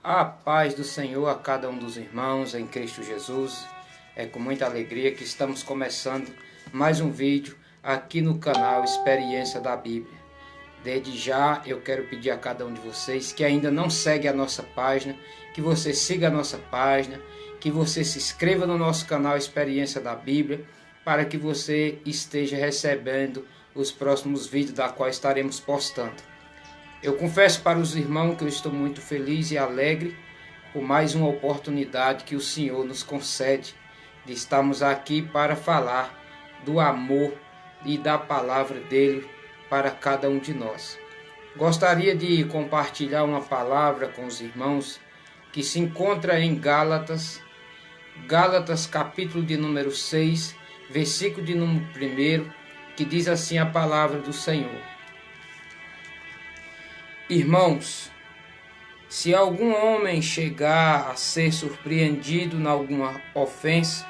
A paz do Senhor a cada um dos irmãos em Cristo Jesus. É com muita alegria que estamos começando mais um vídeo aqui no canal Experiência da Bíblia. Desde já eu quero pedir a cada um de vocês que ainda não segue a nossa página, que você siga a nossa página, que você se inscreva no nosso canal Experiência da Bíblia, para que você esteja recebendo os próximos vídeos da qual estaremos postando. Eu confesso para os irmãos que eu estou muito feliz e alegre por mais uma oportunidade que o Senhor nos concede de estarmos aqui para falar do amor e da palavra dele para cada um de nós. Gostaria de compartilhar uma palavra com os irmãos que se encontra em Gálatas capítulo de número 6, versículo de número 1, que diz assim a palavra do Senhor. Irmãos, se algum homem chegar a ser surpreendido em alguma ofensa,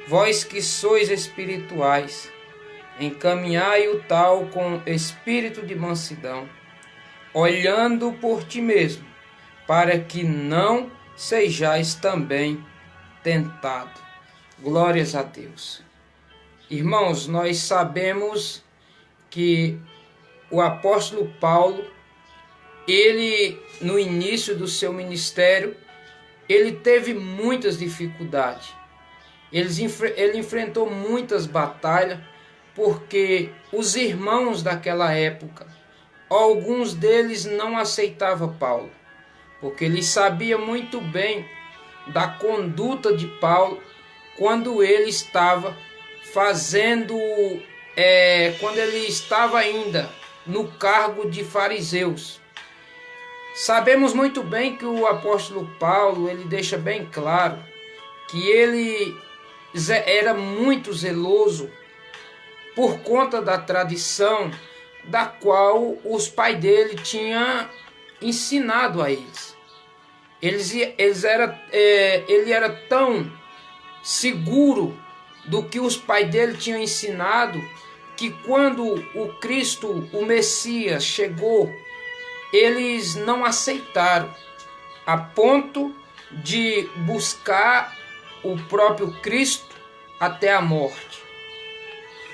vós que sois espirituais, encaminhai o tal com espírito de mansidão, olhando por ti mesmo, para que não sejais também tentado. Glórias a Deus. Irmãos, nós sabemos que o apóstolo Paulo, ele, no início do seu ministério, ele teve muitas dificuldades. Ele enfrentou muitas batalhas, porque os irmãos daquela época, alguns deles não aceitavam Paulo, porque eles sabiam muito bem da conduta de Paulo quando ele estava quando ele estava ainda no cargo de fariseus. Sabemos muito bem que o apóstolo Paulo, ele deixa bem claro que ele era muito zeloso por conta da tradição da qual os pais dele tinham ensinado a eles. Ele era tão seguro do que os pais dele tinham ensinado, que quando o Cristo, o Messias, chegou, eles não aceitaram, a ponto de buscar o próprio Cristo até a morte.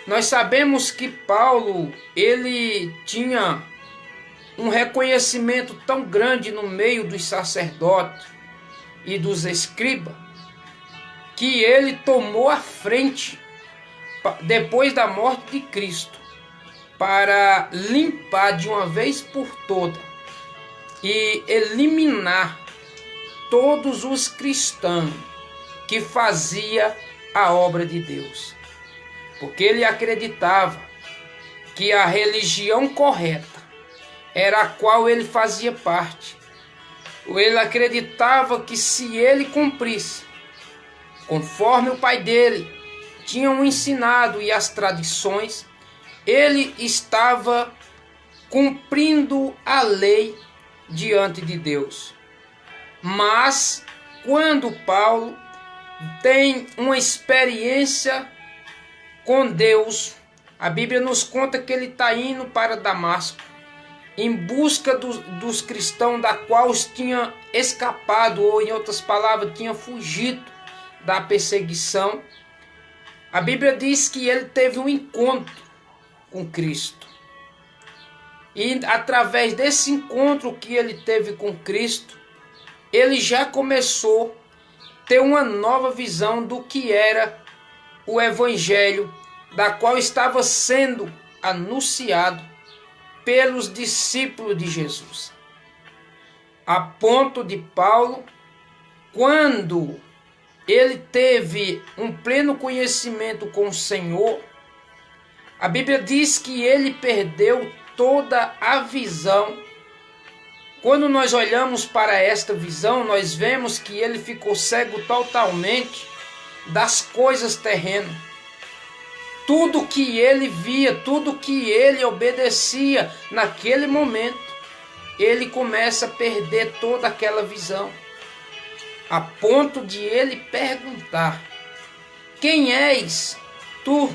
Nós sabemos que Paulo, ele tinha um reconhecimento tão grande no meio dos sacerdotes e dos escribas, que ele tomou a frente, depois da morte de Cristo, para limpar de uma vez por toda e eliminar todos os cristãos que faziam a obra de Deus. Porque ele acreditava que a religião correta era a qual ele fazia parte. Ele acreditava que se ele cumprisse conforme o pai dele tinham ensinado e as tradições, ele estava cumprindo a lei diante de Deus. Mas quando Paulo tem uma experiência com Deus, a Bíblia nos conta que ele está indo para Damasco em busca dos cristãos da qual os tinha escapado, ou em outras palavras, tinha fugido da perseguição. A Bíblia diz que ele teve um encontro com Cristo. E através desse encontro que ele teve com Cristo, ele já começou a ter uma nova visão do que era o Evangelho, da qual estava sendo anunciado pelos discípulos de Jesus. A ponto de Paulo, quando ele teve um pleno conhecimento com o Senhor, a Bíblia diz que ele perdeu toda a visão. Quando nós olhamos para esta visão, nós vemos que ele ficou cego totalmente das coisas terrenas. Tudo que ele via, tudo que ele obedecia naquele momento, ele começa a perder toda aquela visão, a ponto de ele perguntar: quem és tu?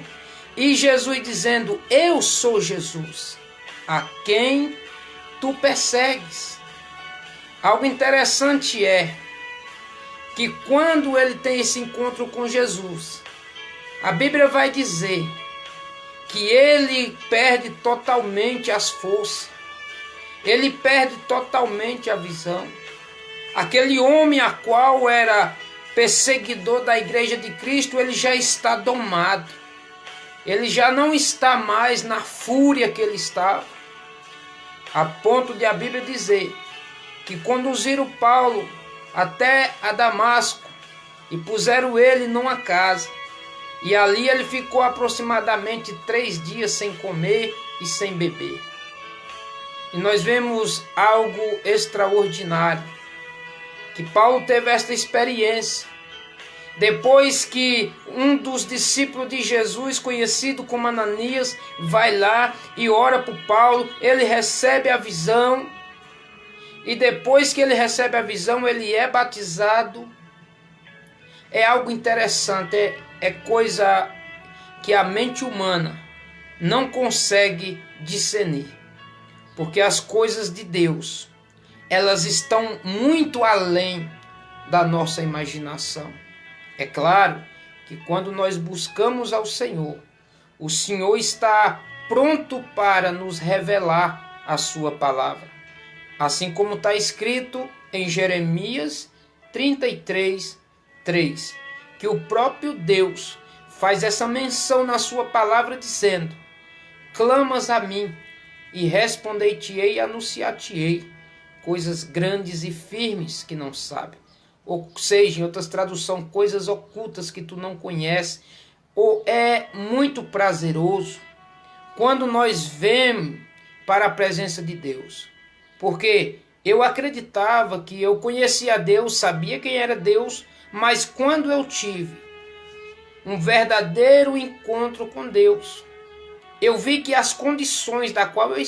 E Jesus dizendo: eu sou Jesus, a quem tu persegues. Algo interessante é que quando ele tem esse encontro com Jesus, a Bíblia vai dizer que ele perde totalmente as forças, ele perde totalmente a visão. Aquele homem a qual era perseguidor da igreja de Cristo, ele já está domado. Ele já não está mais na fúria que ele estava. A ponto de a Bíblia dizer que conduziram Paulo até a Damasco e puseram ele numa casa. E ali ele ficou aproximadamente 3 dias sem comer e sem beber. E nós vemos algo extraordinário, que Paulo teve esta experiência. Depois que um dos discípulos de Jesus, conhecido como Ananias, vai lá e ora por Paulo, ele recebe a visão. E depois que ele recebe a visão, ele é batizado. É algo interessante, é coisa que a mente humana não consegue discernir. Porque as coisas de Deus, elas estão muito além da nossa imaginação. É claro que quando nós buscamos ao Senhor, o Senhor está pronto para nos revelar a sua palavra. Assim como está escrito em Jeremias 33:3, que o próprio Deus faz essa menção na sua palavra dizendo: clamas a mim e responder-te-ei e anunciar-te-ei coisas grandes e firmes que não sabe. Ou seja, em outras traduções, coisas ocultas que tu não conheces. Ou é muito prazeroso quando nós vemos para a presença de Deus. Porque eu acreditava que eu conhecia Deus, sabia quem era Deus, mas quando eu tive um verdadeiro encontro com Deus, eu vi que as condições da qual eu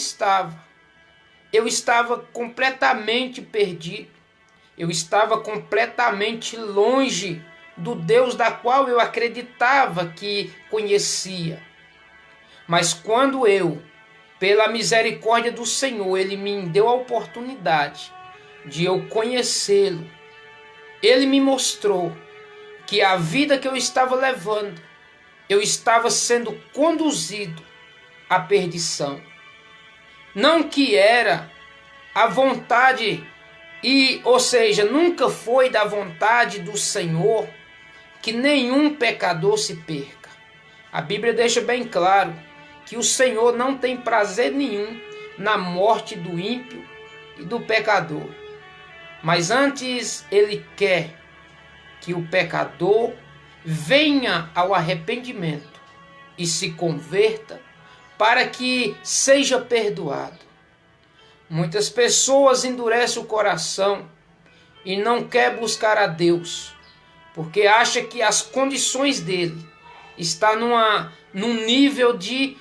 estava completamente perdido. Eu estava completamente longe do Deus da qual eu acreditava que conhecia. Mas quando eu, pela misericórdia do Senhor, Ele me deu a oportunidade de eu conhecê-lo, Ele me mostrou que a vida que eu estava levando, eu estava sendo conduzido à perdição. Não que era a vontade, ou seja, nunca foi da vontade do Senhor que nenhum pecador se perca. A Bíblia deixa bem claro que o Senhor não tem prazer nenhum na morte do ímpio e do pecador. Mas antes Ele quer que o pecador venha ao arrependimento e se converta para que seja perdoado. Muitas pessoas endurecem o coração e não quer buscar a Deus, porque acha que as condições dele estão num nível de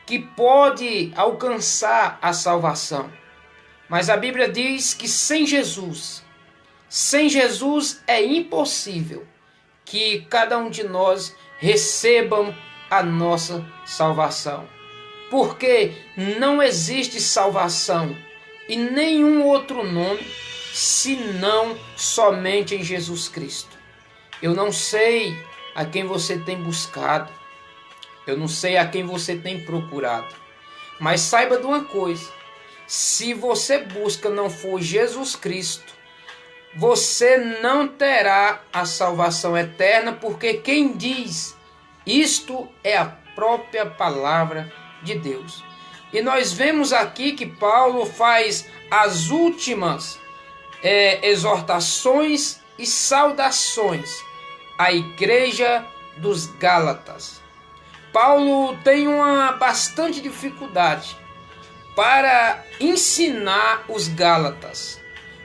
que pode alcançar a salvação. Mas a Bíblia diz que sem Jesus é impossível que cada um de nós recebam a nossa salvação. Porque não existe salvação em nenhum outro nome, senão somente em Jesus Cristo. Eu não sei a quem você tem buscado, eu não sei a quem você tem procurado, mas saiba de uma coisa: se você busca não for Jesus Cristo, você não terá a salvação eterna, porque quem diz isto é a própria palavra de Deus. E nós vemos aqui que Paulo faz as últimas exortações e saudações à igreja dos Gálatas. Paulo tem uma bastante dificuldade para ensinar os Gálatas,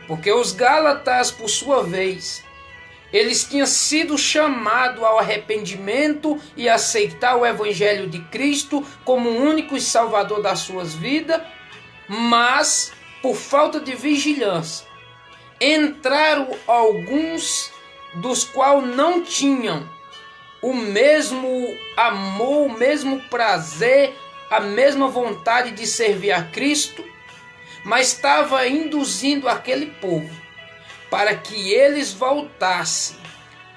porque os Gálatas, por sua vez, eles tinham sido chamados ao arrependimento e aceitar o Evangelho de Cristo como o único Salvador das suas vidas, mas, por falta de vigilância, entraram alguns dos quais não tinham o mesmo amor, o mesmo prazer, a mesma vontade de servir a Cristo, mas estava induzindo aquele povo para que eles voltassem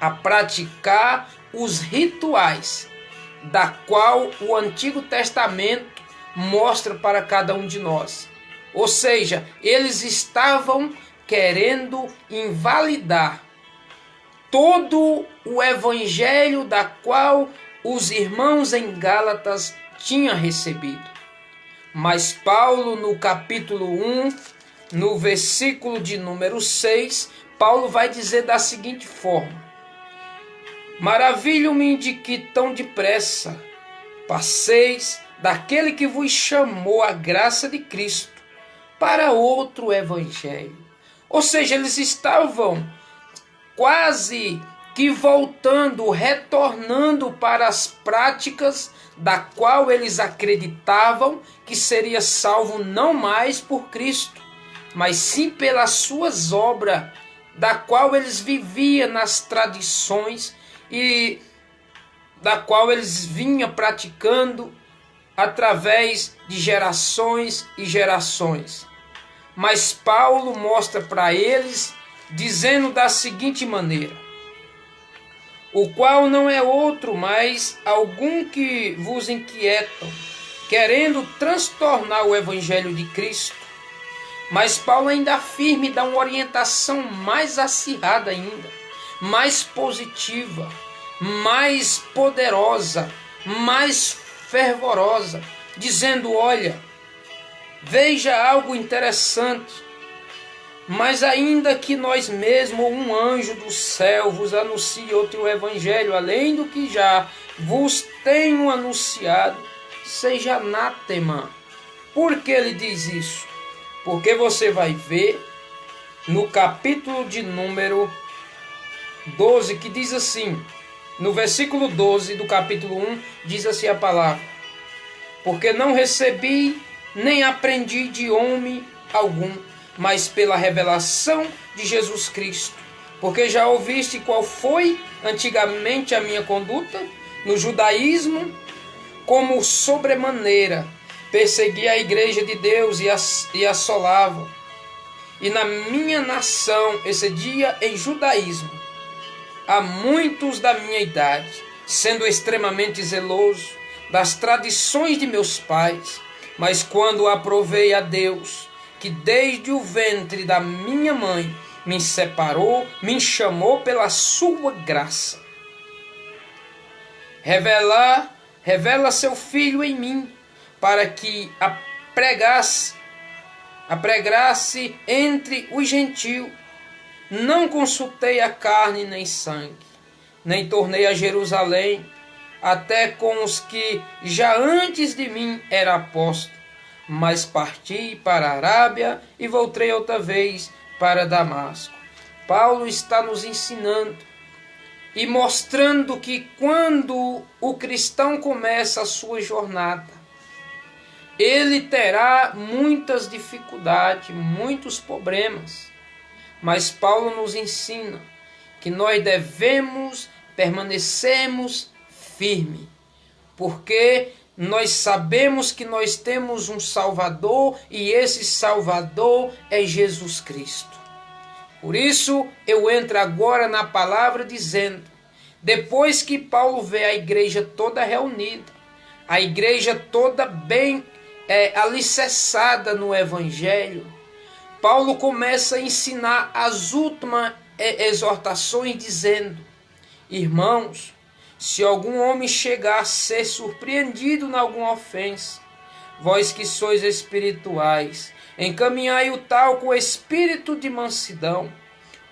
a praticar os rituais da qual o Antigo Testamento mostra para cada um de nós. Ou seja, eles estavam querendo invalidar todo o evangelho da qual os irmãos em Gálatas tinham recebido. Mas Paulo, no capítulo 1, no versículo de número 6, Paulo vai dizer da seguinte forma: maravilho-me de que tão depressa passeis daquele que vos chamou a graça de Cristo para outro evangelho. Ou seja, eles estavam quase que voltando, retornando para as práticas da qual eles acreditavam que seria salvo não mais por Cristo, mas sim pelas suas obras, da qual eles viviam nas tradições e da qual eles vinham praticando através de gerações e gerações. Mas Paulo mostra para eles, dizendo da seguinte maneira: o qual não é outro, mas algum que vos inquietam, querendo transtornar o evangelho de Cristo. Mas Paulo ainda afirma e dá uma orientação mais acirrada ainda, mais positiva, mais poderosa, mais fervorosa, dizendo: olha, veja algo interessante, mas ainda que nós mesmos, um anjo do céu, vos anuncie outro evangelho, além do que já vos tenho anunciado, seja anátema. Por que ele diz isso? Porque você vai ver no capítulo de número 12, que diz assim, no versículo 12 do capítulo 1, diz assim a palavra: porque não recebi nem aprendi de homem algum, mas pela revelação de Jesus Cristo. Porque já ouviste qual foi antigamente a minha conduta no judaísmo, como sobremaneira persegui a igreja de Deus e assolava. E na minha nação excedia em judaísmo a muitos da minha idade, sendo extremamente zeloso das tradições de meus pais. Mas quando aprovei a Deus, que desde o ventre da minha mãe me separou, me chamou pela sua graça, revela seu Filho em mim, para que apregasse entre os gentios. Não consultei a carne nem sangue, nem tornei a Jerusalém, até com os que já antes de mim era apóstolo, mas parti para a Arábia e voltei outra vez para Damasco. Paulo está nos ensinando e mostrando que quando o cristão começa a sua jornada, ele terá muitas dificuldades, muitos problemas. Mas Paulo nos ensina que nós devemos permanecermos firmes, porque nós sabemos que nós temos um Salvador e esse Salvador é Jesus Cristo. Por isso eu entro agora na palavra dizendo, depois que Paulo vê a igreja toda reunida, a igreja toda bem alicerçada no Evangelho, Paulo começa a ensinar as últimas exortações dizendo: irmãos, se algum homem chegar a ser surpreendido em alguma ofensa, vós que sois espirituais, encaminhai o tal com espírito de mansidão,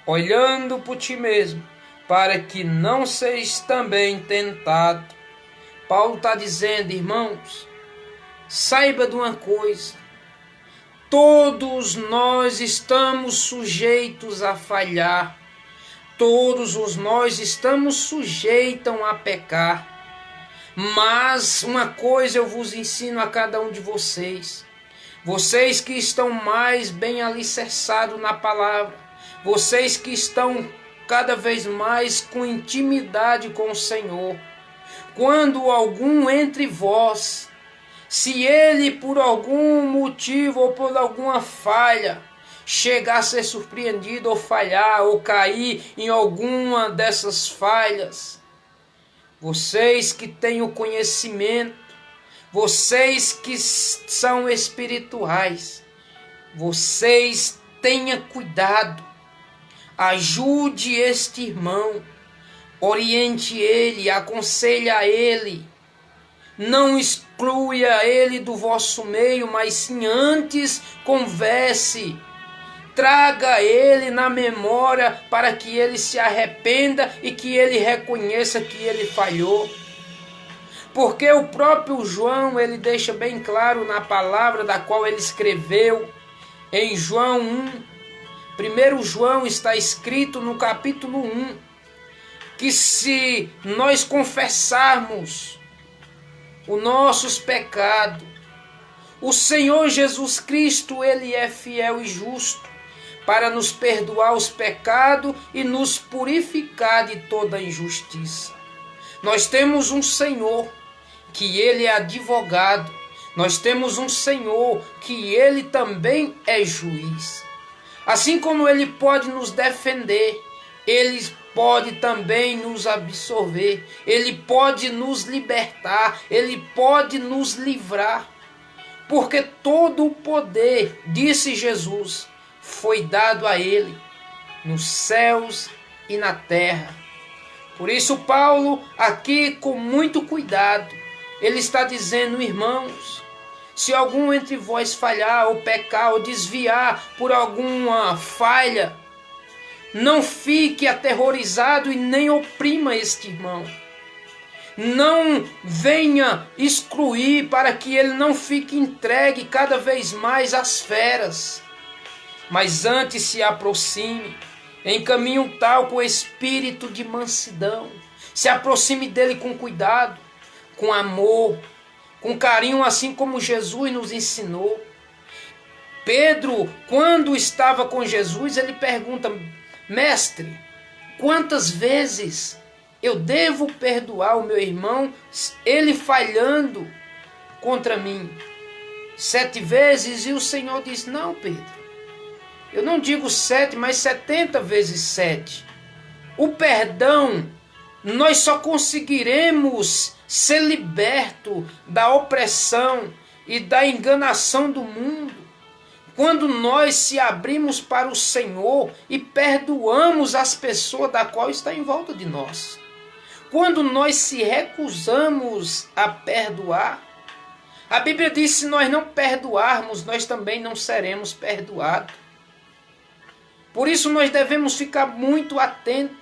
olhando por ti mesmo, para que não sejas também tentado. Paulo está dizendo, irmãos, saiba de uma coisa: todos nós estamos sujeitos a falhar, todos nós estamos sujeitos a pecar. Mas uma coisa eu vos ensino a cada um de vocês, vocês que estão mais bem alicerçados na palavra, vocês que estão cada vez mais com intimidade com o Senhor, quando algum entre vós Se ele, por algum motivo ou por alguma falha, chegar a ser surpreendido ou falhar ou cair em alguma dessas falhas, vocês que têm o conhecimento, vocês que são espirituais, vocês tenham cuidado, ajude este irmão, oriente ele, aconselhe a ele, não exclua ele do vosso meio, mas sim antes converse, traga ele na memória para que ele se arrependa e que ele reconheça que ele falhou. Porque o próprio João, ele deixa bem claro na palavra da qual ele escreveu, em João 1, 1 João está escrito no capítulo 1, que se nós confessarmos os nossos pecados, o Senhor Jesus Cristo, ele é fiel e justo para nos perdoar os pecados e nos purificar de toda injustiça. Nós temos um Senhor que ele é advogado, nós temos um Senhor que ele também é juiz. Assim como ele pode nos defender, ele pode também nos absorver, ele pode nos libertar, ele pode nos livrar. Porque todo o poder, disse Jesus, foi dado a ele, nos céus e na terra. Por isso Paulo, aqui com muito cuidado, ele está dizendo, irmãos, se algum entre vós falhar ou pecar ou desviar por alguma falha, não fique aterrorizado e nem oprima este irmão. Não venha excluir para que ele não fique entregue cada vez mais às feras. Mas antes se aproxime, encaminhe um tal com espírito de mansidão. Se aproxime dele com cuidado, com amor, com carinho, assim como Jesus nos ensinou. Pedro, quando estava com Jesus, ele pergunta, mestre, quantas vezes eu devo perdoar o meu irmão, ele falhando contra mim? 7 vezes? E o Senhor diz, não, Pedro, eu não digo 7, mas 70 vezes 7. O perdão, nós só conseguiremos ser libertos da opressão e da enganação do mundo quando nós se abrimos para o Senhor e perdoamos as pessoas da qual está em volta de nós. Quando nós se recusamos a perdoar, a Bíblia diz, se nós não perdoarmos, nós também não seremos perdoados. Por isso nós devemos ficar muito atentos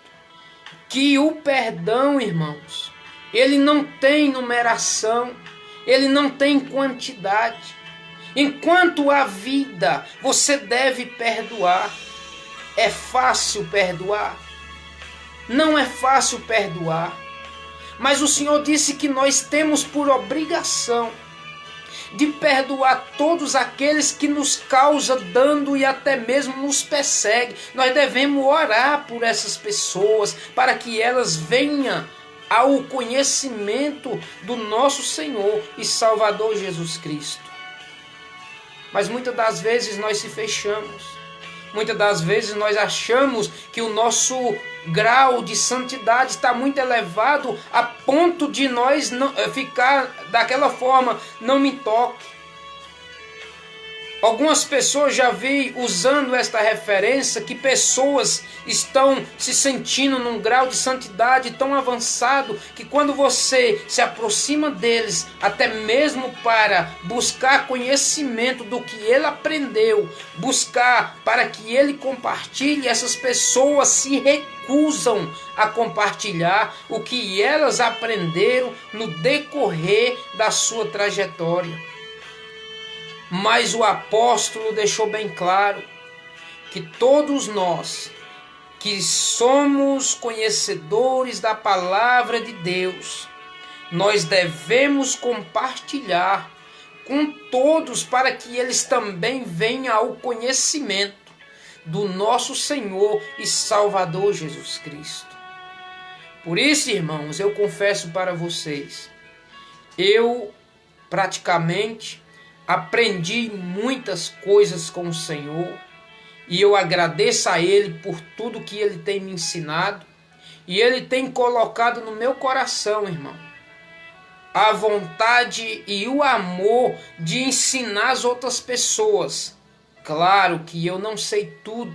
que o perdão, irmãos, ele não tem numeração, ele não tem quantidade. Enquanto há vida, você deve perdoar. É fácil perdoar? Não é fácil perdoar. Mas o Senhor disse que nós temos por obrigação de perdoar todos aqueles que nos causam dano e até mesmo nos perseguem. Nós devemos orar por essas pessoas para que elas venham ao conhecimento do nosso Senhor e Salvador Jesus Cristo. Mas muitas das vezes nós se fechamos. Muitas das vezes nós achamos que o nosso grau de santidade está muito elevado a ponto de nós não ficar daquela forma, não me toque. Algumas pessoas já vi usando esta referência que pessoas estão se sentindo num grau de santidade tão avançado que quando você se aproxima deles, até mesmo para buscar conhecimento do que ele aprendeu, buscar para que ele compartilhe, essas pessoas se recusam a compartilhar o que elas aprenderam no decorrer da sua trajetória. Mas o apóstolo deixou bem claro que todos nós que somos conhecedores da palavra de Deus, nós devemos compartilhar com todos para que eles também venham ao conhecimento do nosso Senhor e Salvador Jesus Cristo. Por isso, irmãos, eu confesso para vocês, eu praticamente, aprendi muitas coisas com o Senhor e eu agradeço a Ele por tudo que Ele tem me ensinado e Ele tem colocado no meu coração, irmão, a vontade e o amor de ensinar as outras pessoas. Claro que eu não sei tudo,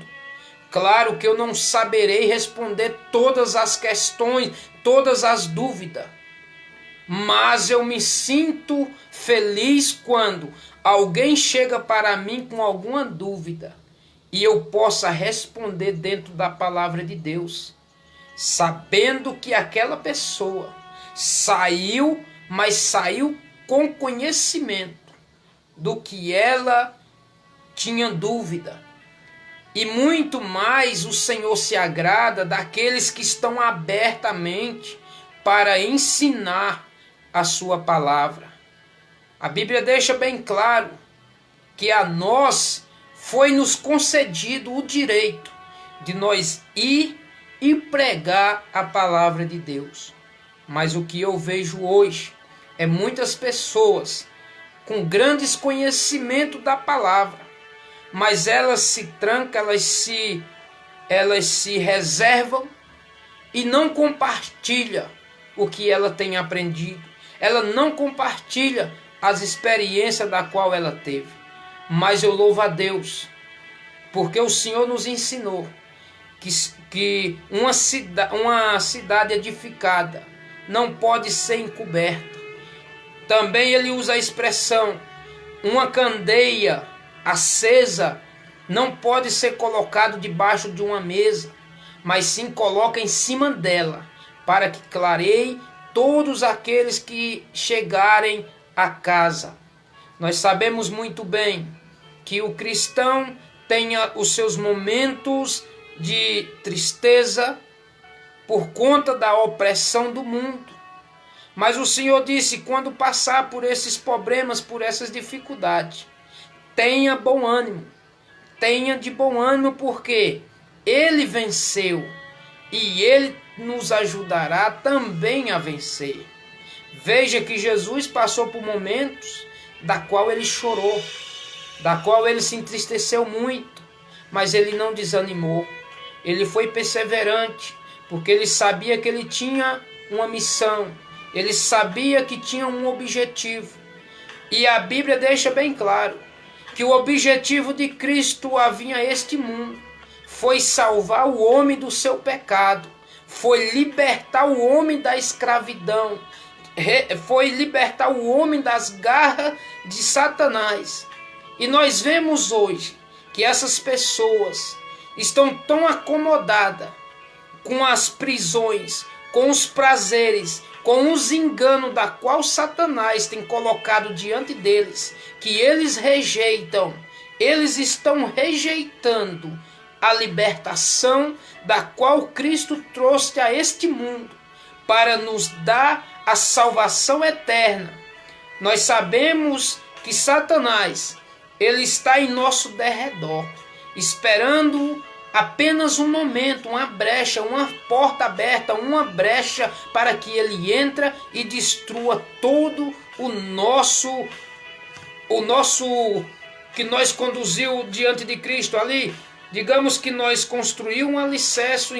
claro que eu não saberei responder todas as questões, todas as dúvidas, mas eu me sinto feliz quando alguém chega para mim com alguma dúvida e eu possa responder dentro da palavra de Deus, sabendo que aquela pessoa saiu, mas saiu com conhecimento do que ela tinha dúvida. E muito mais o Senhor se agrada daqueles que estão abertamente para ensinar a sua palavra. A Bíblia deixa bem claro que a nós foi nos concedido o direito de nós ir e pregar a palavra de Deus. Mas o que eu vejo hoje é muitas pessoas com grandes conhecimentos da palavra, mas elas se trancam, elas se reservam e não compartilham o que ela tem aprendido. Ela não compartilha as experiências da qual ela teve. Mas eu louvo a Deus, porque o Senhor nos ensinou que uma cidade edificada não pode ser encoberta. Também ele usa a expressão, uma candeia acesa não pode ser colocado debaixo de uma mesa, mas sim coloca em cima dela, para que clareie todos aqueles que chegarem à casa. Nós sabemos muito bem que o cristão tenha os seus momentos de tristeza por conta da opressão do mundo. Mas o Senhor disse, quando passar por esses problemas, por essas dificuldades, tenha bom ânimo. Tenha de bom ânimo, porque Ele venceu e Ele nos ajudará também a vencer. Veja que Jesus passou por momentos da qual Ele chorou, da qual Ele se entristeceu muito, mas Ele não desanimou. Ele foi perseverante, porque Ele sabia que Ele tinha uma missão, Ele sabia que tinha um objetivo. E a Bíblia deixa bem claro que o objetivo de Cristo a vir a este mundo foi salvar o homem do seu pecado, foi libertar o homem da escravidão, foi libertar o homem das garras de Satanás. E nós vemos hoje que essas pessoas estão tão acomodadas com as prisões, com os prazeres, com os enganos da qual Satanás tem colocado diante deles, que eles rejeitam, eles estão rejeitando a libertação da qual Cristo trouxe a este mundo para nos dar a salvação eterna. Nós sabemos que Satanás, ele está em nosso derredor, esperando apenas um momento, uma brecha, uma porta aberta, uma brecha para que ele entre e destrua todo o nosso que nós conduziu diante de Cristo ali. Digamos que nós construímos um alicerce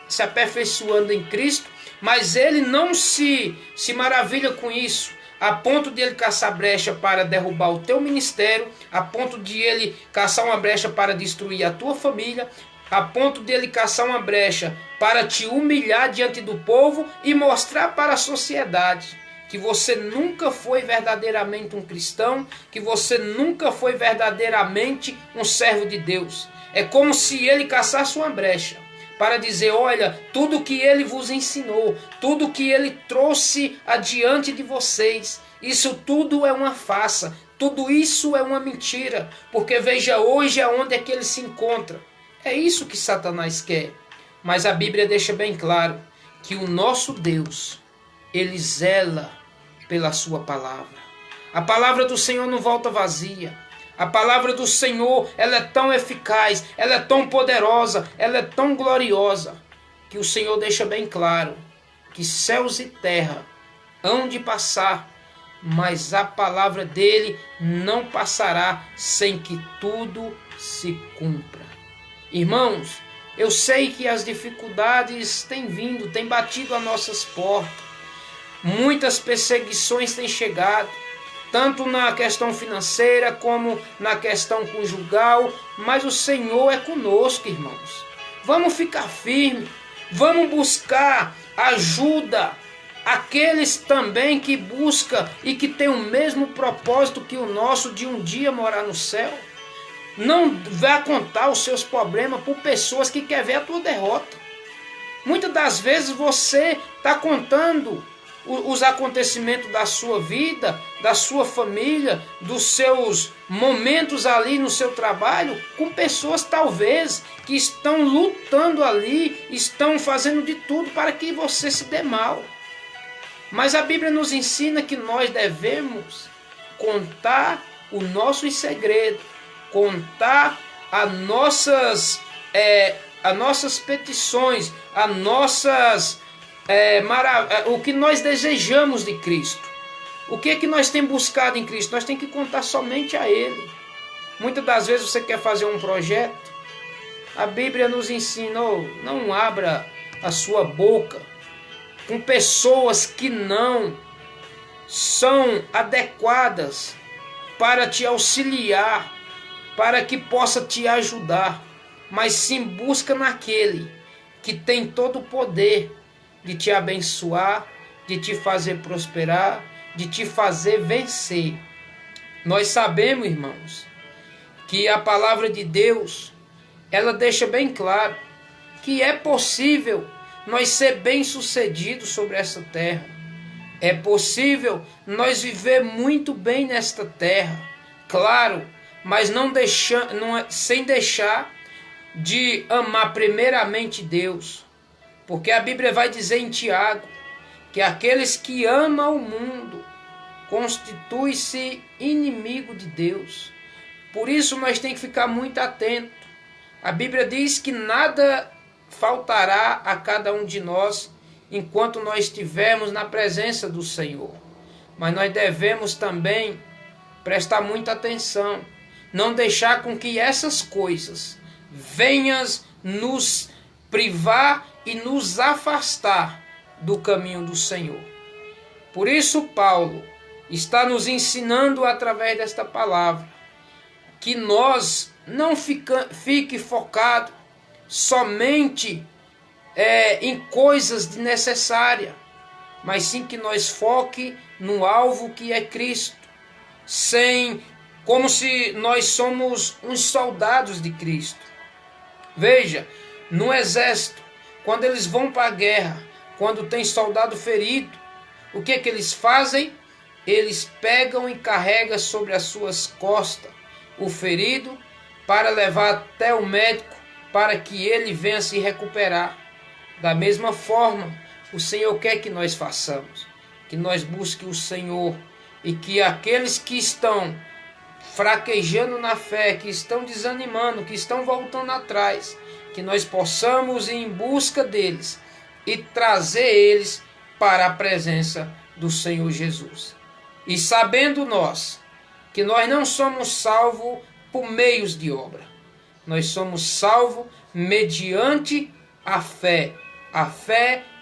se aperfeiçoando em Cristo, mas ele não se maravilha com isso, a ponto de ele caçar brecha para derrubar o teu ministério, a ponto de ele caçar uma brecha para destruir a tua família, a ponto de ele caçar uma brecha para te humilhar diante do povo e mostrar para a sociedade que você nunca foi verdadeiramente um cristão, que você nunca foi verdadeiramente um servo de Deus. É como se ele caçasse uma brecha para dizer, olha, tudo que ele vos ensinou, tudo que ele trouxe adiante de vocês, isso tudo é uma farsa, tudo isso é uma mentira, porque veja hoje aonde é que ele se encontra. É isso que Satanás quer. Mas a Bíblia deixa bem claro que o nosso Deus, ele zela pela sua palavra. A palavra do Senhor não volta vazia. A palavra do Senhor, ela é tão eficaz, ela é tão poderosa, ela é tão gloriosa, que o Senhor deixa bem claro que céus e terra hão de passar, mas a palavra dele não passará sem que tudo se cumpra. Irmãos, eu sei que as dificuldades têm vindo, têm batido às nossas portas. Muitas perseguições têm chegado, tanto na questão financeira como na questão conjugal, mas o Senhor é conosco, irmãos. Vamos ficar firmes, vamos buscar ajuda. Aqueles também que buscam e que têm o mesmo propósito que o nosso de um dia morar no céu. Não vá contar os seus problemas por pessoas que querem ver a tua derrota. Muitas das vezes você está contando os acontecimentos da sua vida, da sua família, dos seus momentos ali no seu trabalho, com pessoas talvez que estão lutando ali, estão fazendo de tudo para que você se dê mal. Mas a Bíblia nos ensina que nós devemos contar os nossos segredos, contar as nossas petições, o que nós desejamos de Cristo. O que é que nós temos buscado em Cristo? Nós temos que contar somente a Ele. Muitas das vezes você quer fazer um projeto, a Bíblia nos ensina, não abra a sua boca com pessoas que não são adequadas para te auxiliar, para que possa te ajudar, mas sim busca naquele que tem todo o poder de te abençoar, de te fazer prosperar, de te fazer vencer. Nós sabemos, irmãos, que a palavra de Deus, ela deixa bem claro que é possível nós ser bem-sucedidos sobre essa terra. É possível nós viver muito bem nesta terra, claro, mas sem deixar de amar primeiramente Deus. Porque a Bíblia vai dizer em Tiago que aqueles que amam o mundo constituem-se inimigo de Deus. Por isso nós temos que ficar muito atentos. A Bíblia diz que nada faltará a cada um de nós enquanto nós estivermos na presença do Senhor. Mas nós devemos também prestar muita atenção, não deixar com que essas coisas venham nos privar e nos afastar do caminho do Senhor. Por isso Paulo está nos ensinando através desta palavra que nós não fique focado somente em coisas desnecessárias, mas sim que nós foque no alvo que é Cristo, como se nós somos uns soldados de Cristo. Veja, no exército, quando eles vão para a guerra, quando tem soldado ferido, o que eles fazem? Eles pegam e carregam sobre as suas costas o ferido para levar até o médico para que ele venha se recuperar. Da mesma forma, o Senhor quer que nós façamos, que nós busquemos o Senhor e que aqueles que estão fraquejando na fé, que estão desanimando, que estão voltando atrás, que nós possamos ir em busca deles e trazer eles para a presença do Senhor Jesus. E sabendo nós que nós não somos salvos por meios de obra, nós somos salvos mediante a fé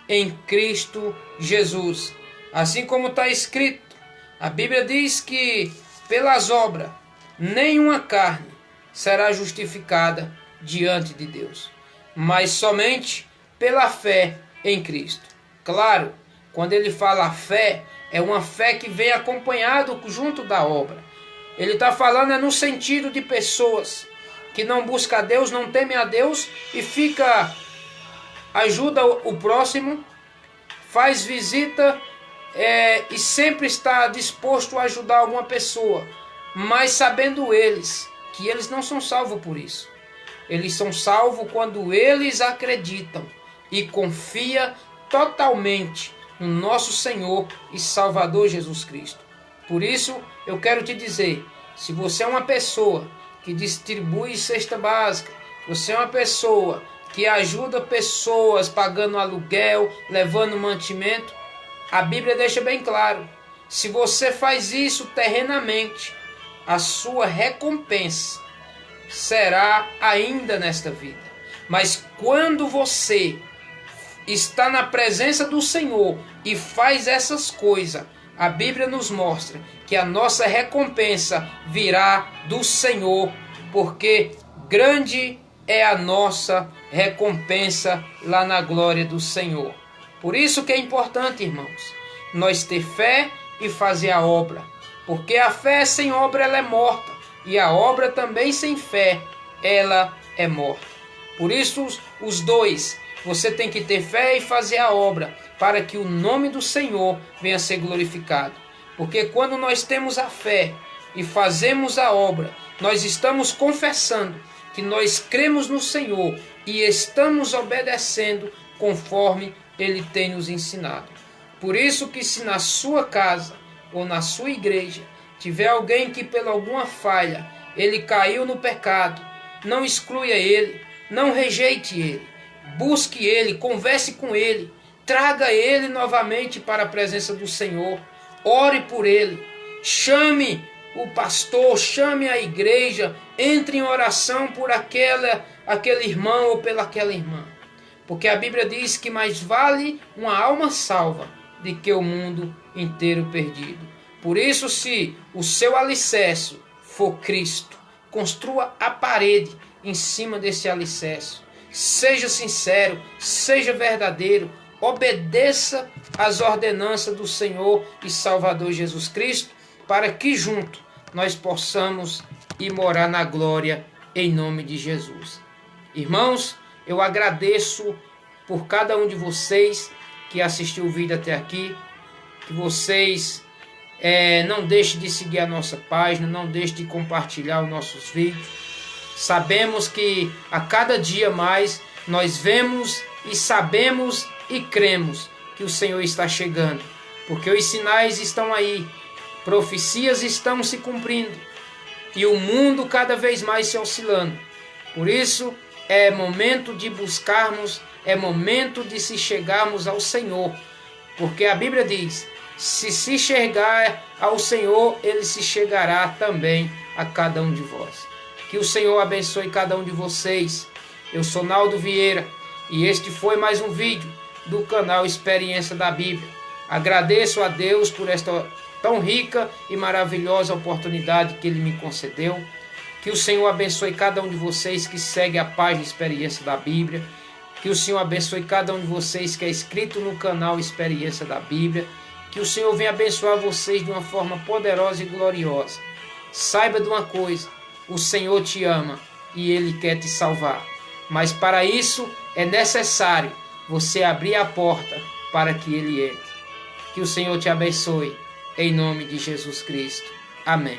em Cristo Jesus. Assim como está escrito, a Bíblia diz que pelas obras nenhuma carne será justificada diante de Deus, mas somente pela fé em Cristo. Claro, quando ele fala fé, é uma fé que vem acompanhado junto da obra. Ele está falando no sentido de pessoas que não buscam a Deus, não temem a Deus e ajuda o próximo, faz visita e sempre está disposto a ajudar alguma pessoa, mas sabendo eles que eles não são salvos por isso. Eles são salvos quando eles acreditam e confiam totalmente no nosso Senhor e Salvador Jesus Cristo. Por isso, eu quero te dizer, se você é uma pessoa que distribui cesta básica, você é uma pessoa que ajuda pessoas pagando aluguel, levando mantimento, a Bíblia deixa bem claro Se você faz isso terrenamente, a sua recompensa será ainda nesta vida. Mas quando você está na presença do Senhor e faz essas coisas, a Bíblia nos mostra que a nossa recompensa virá do Senhor, porque grande é a nossa recompensa lá na glória do Senhor. Por isso que é importante, irmãos, nós ter fé e fazer a obra, porque a fé sem obra ela é morta, e a obra também sem fé ela é morta. Por isso os dois, você tem que ter fé e fazer a obra, para que o nome do Senhor venha a ser glorificado. Porque quando nós temos a fé e fazemos a obra, nós estamos confessando que nós cremos no Senhor e estamos obedecendo conforme Ele tem nos ensinado. Por isso que se na sua casa ou na sua igreja tiver alguém que por alguma falha ele caiu no pecado, não exclua ele, não rejeite ele, busque ele, converse com ele, traga ele novamente para a presença do Senhor, ore por ele, chame o pastor, chame a igreja, entre em oração por aquele irmão ou pelaquela irmã. Porque a Bíblia diz que mais vale uma alma salva do que o mundo inteiro perdido. Por isso, se o seu alicerce for Cristo, construa a parede em cima desse alicerce. Seja sincero, seja verdadeiro, obedeça às ordenanças do Senhor e Salvador Jesus Cristo, para que junto nós possamos ir morar na glória em nome de Jesus. Irmãos, eu agradeço por cada um de vocês que assistiu o vídeo até aqui, que vocês não deixem de seguir a nossa página, não deixem de compartilhar os nossos vídeos. Sabemos que a cada dia mais nós vemos e sabemos e cremos que o Senhor está chegando, porque os sinais estão aí, profecias estão se cumprindo e o mundo cada vez mais se oscilando. Por isso é momento de buscarmos, é momento de se chegarmos ao Senhor, porque a Bíblia diz: se chegar ao Senhor, Ele se chegará também a cada um de vós. Que o Senhor abençoe cada um de vocês. Eu sou Naldo Vieira e este foi mais um vídeo do canal Experiência da Bíblia. Agradeço a Deus por esta tão rica e maravilhosa oportunidade que Ele me concedeu. Que o Senhor abençoe cada um de vocês que segue a página Experiência da Bíblia. Que o Senhor abençoe cada um de vocês que é inscrito no canal Experiência da Bíblia. Que o Senhor venha abençoar vocês de uma forma poderosa e gloriosa. Saiba de uma coisa: o Senhor te ama e Ele quer te salvar. Mas para isso é necessário você abrir a porta para que Ele entre. Que o Senhor te abençoe, em nome de Jesus Cristo. Amém.